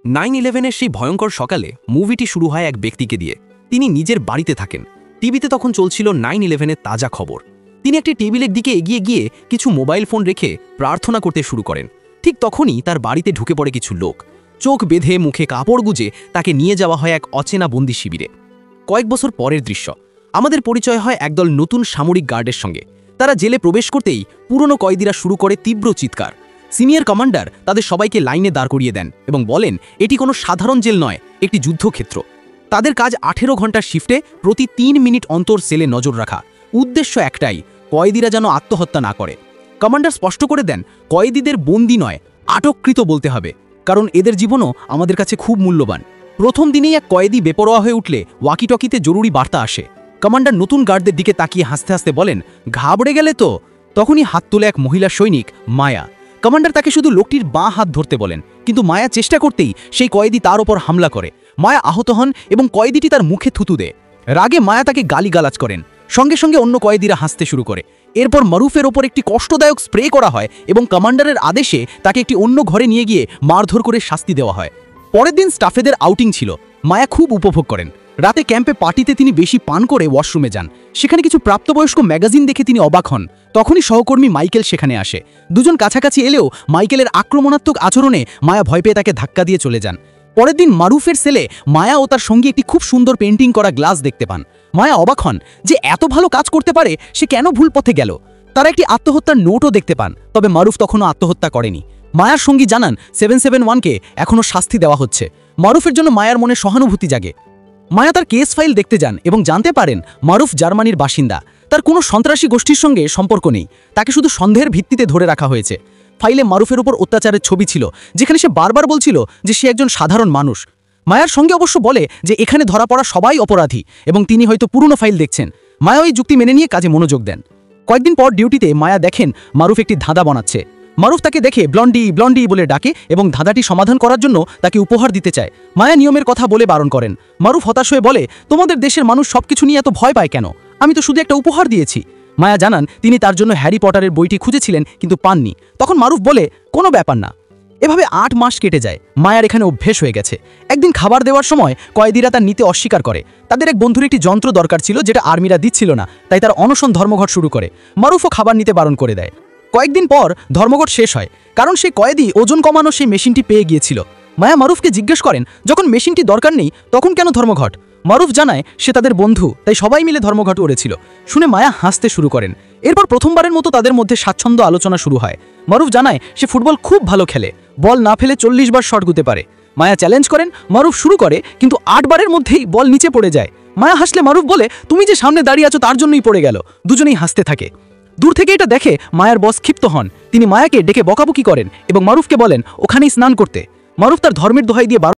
9/11-এর সেই ভয়ঙ্কর সকালে মুভিটি শুরু হয় এক ব্যক্তিকে দিয়ে। তিনি নিজের বাড়িতে থাকেন। টিভিতে তখন চলছিল 9/11-এর তাজা খবর। তিনি একটি টেবিলের দিকে এগিয়ে গিয়ে কিছু মোবাইল ফোন রেখে প্রার্থনা করতে শুরু করেন। ঠিক তখনই তার বাড়িতে ঢুকে পড়ে কিছু লোক। চোখ বেঁধে মুখে কাপড় গুজে তাকে নিয়ে যাওয়া হয় এক অচেনা বন্দি শিবিরে। কয়েক বছর পরের দৃশ্য। আমাদের পরিচয় হয় একদল নতুন সামরিক গার্ডের সঙ্গে। তারা জেলে প্রবেশ করতেই পুরনো কয়েদিরা শুরু করে তীব্র চিৎকার। সিনিয়র কমান্ডার তাদের সবাইকে লাইনে দাঁড় করিয়ে দেন এবং বলেন এটি কোনো সাধারণ জেল নয়, একটি যুদ্ধক্ষেত্র। তাদের কাজ 18 ঘন্টার শিফটে প্রতি 3 মিনিট অন্তর সেলে নজর রাখা। উদ্দেশ্য একটাই, কয়েদিরা যেন আত্মহত্যা না করে। কমান্ডার স্পষ্ট করে দেন কয়েদিদের বন্দি নয়, আটককৃত বলতে হবে, কারণ এদের জীবনও আমাদের কাছে খুব মূল্যবান। প্রথম দিনেই এক কয়েদি বেপরোয়া হয়ে উঠলে ওয়াকিটকিতে জরুরি বার্তা আসে। কমান্ডার নতুন গার্ডদের দিকে তাকিয়ে হাসতে হাসতে বলেন, ঘাবড়ে গেলে তো? তখনই হাত তোলে এক মহিলা সৈনিক, মায়া। কমান্ডার তাকে শুধু লোকটির বাঁ হাত ধরতে বলেন, কিন্তু মায়া চেষ্টা করতেই সেই কয়েদি তার ওপর হামলা করে। মায়া আহত হন এবং কয়েদিটি তার মুখে থুতু দেয়। রাগে মায়া তাকে গালিগালাজ করেন। সঙ্গে সঙ্গে অন্য কয়েদিরা হাসতে শুরু করে। এরপর মারুফের ওপর একটি কষ্টদায়ক স্প্রে করা হয় এবং কমান্ডারের আদেশে তাকে একটি অন্য ঘরে নিয়ে গিয়ে মারধর করে শাস্তি দেওয়া হয়। পরের দিন স্টাফেদের আউটিং ছিল। মায়া খুব উপভোগ করেন। রাতে ক্যাম্পে পার্টিতে তিনি বেশি পান করে ওয়াশরুমে যান। সেখানে কিছু প্রাপ্তবয়স্ক ম্যাগাজিন দেখে তিনি অবাক হন। তখনই সহকর্মী মাইকেল সেখানে আসে। দুজন কাছাকাছি এলেও মাইকেলের আক্রমণাত্মক আচরণে মায়া ভয় পেয়ে তাকে ধাক্কা দিয়ে চলে যান। পরের দিন মারুফের সেলে মায়া ও তার সঙ্গী একটি খুব সুন্দর পেন্টিং করা গ্লাস দেখতে পান। মায়া অবাক হন যে এত ভালো কাজ করতে পারে সে কেন ভুল পথে গেল। তারা একটি আত্মহত্যার নোটও দেখতে পান, তবে মারুফ তখনও আত্মহত্যা করেনি। মায়ার সঙ্গী জানান 771-কে এখনও শাস্তি দেওয়া হচ্ছে। মারুফের জন্য মায়ার মনে সহানুভূতি জাগে। মায়া তার কেস ফাইল দেখতে যান এবং জানতে পারেন মারুফ জার্মানির বাসিন্দা। তার কোনো সন্ত্রাসী গোষ্ঠীর সঙ্গে সম্পর্ক নেই, তাকে শুধু সন্দেহের ভিত্তিতে ধরে রাখা হয়েছে। ফাইলে মারুফের উপর অত্যাচারের ছবি ছিল, যেখানে সে বারবার বলছিল যে সে একজন সাধারণ মানুষ। মায়ার সঙ্গে অবশ্য বলে যে এখানে ধরা পড়া সবাই অপরাধী এবং তিনি হয়তো পুরনো ফাইল দেখছেন। মায়া ওই যুক্তি মেনে নিয়ে কাজে মনোযোগ দেন। কয়েকদিন পর ডিউটিতে মায়া দেখেন মারুফ একটি ধাঁধা বানাচ্ছে। মারুফ তাকে দেখে ব্লন্ডি ব্লন্ডি বলে ডাকে এবং ধাঁধাটি সমাধান করার জন্য তাকে উপহার দিতে চায়। মায়া নিয়মের কথা বলে বারণ করেন। মারুফ হতাশ হয়ে বলে, তোমাদের দেশের মানুষ সবকিছু নিয়ে এত ভয় পায় কেন? আমি তো শুধু একটা উপহার দিয়েছি। মায়া জানান তিনি তার জন্য হ্যারি পটারের বইটি খুঁজেছিলেন কিন্তু পাননি। তখন মারুফ বলে, কোনো ব্যাপার না। এভাবে 8 মাস কেটে যায়। মায়ার এখানে অভ্যেস হয়ে গেছে। একদিন খাবার দেওয়ার সময় কয়েদিরা তার নিতে অস্বীকার করে। তাদের এক বন্ধুর একটি যন্ত্র দরকার ছিল যেটা আর্মিরা দিচ্ছিল না, তাই তার অনশন ধর্মঘট শুরু করে। মারুফও খাবার নিতে বারণ করে দেয়। কয়েকদিন পর ধর্মঘট শেষ হয়, কারণ সেই কয়েদি ওজন কমানো সেই মেশিনটি পেয়ে গিয়েছিল। মায়া মারুফকে জিজ্ঞেস করেন, যখন মেশিনটি দরকার নেই তখন কেন ধর্মঘট? মারুফ জানায় সে তাদের বন্ধু, তাই সবাই মিলে ধর্মঘট করেছিল। শুনে মায়া হাসতে শুরু করেন। এরপর প্রথমবারের মতো তাদের মধ্যে স্বাচ্ছন্দ্য আলোচনা শুরু হয়। মারুফ জানায় সে ফুটবল খুব ভালো খেলে, বল না ফেলে 40 বার শট গুতে পারে। মায়া চ্যালেঞ্জ করেন। মারুফ শুরু করে, কিন্তু 8 বারের মধ্যেই বল নিচে পড়ে যায়। মায়া হাসলে মারুফ বলে, তুমি যে সামনে দাঁড়িয়ে আছো তার জন্যই পড়ে গেল। দুজনেই হাসতে থাকে। দূর থেকে এটা দেখে মায়ার বস ক্ষিপ্ত হন। তিনি মায়াকে ডেকে বকাবকি করেন এবং মারুফকে বলেন ওখানেই স্নান করতে। মারুফ তার ধর্মের দোহাই দিয়ে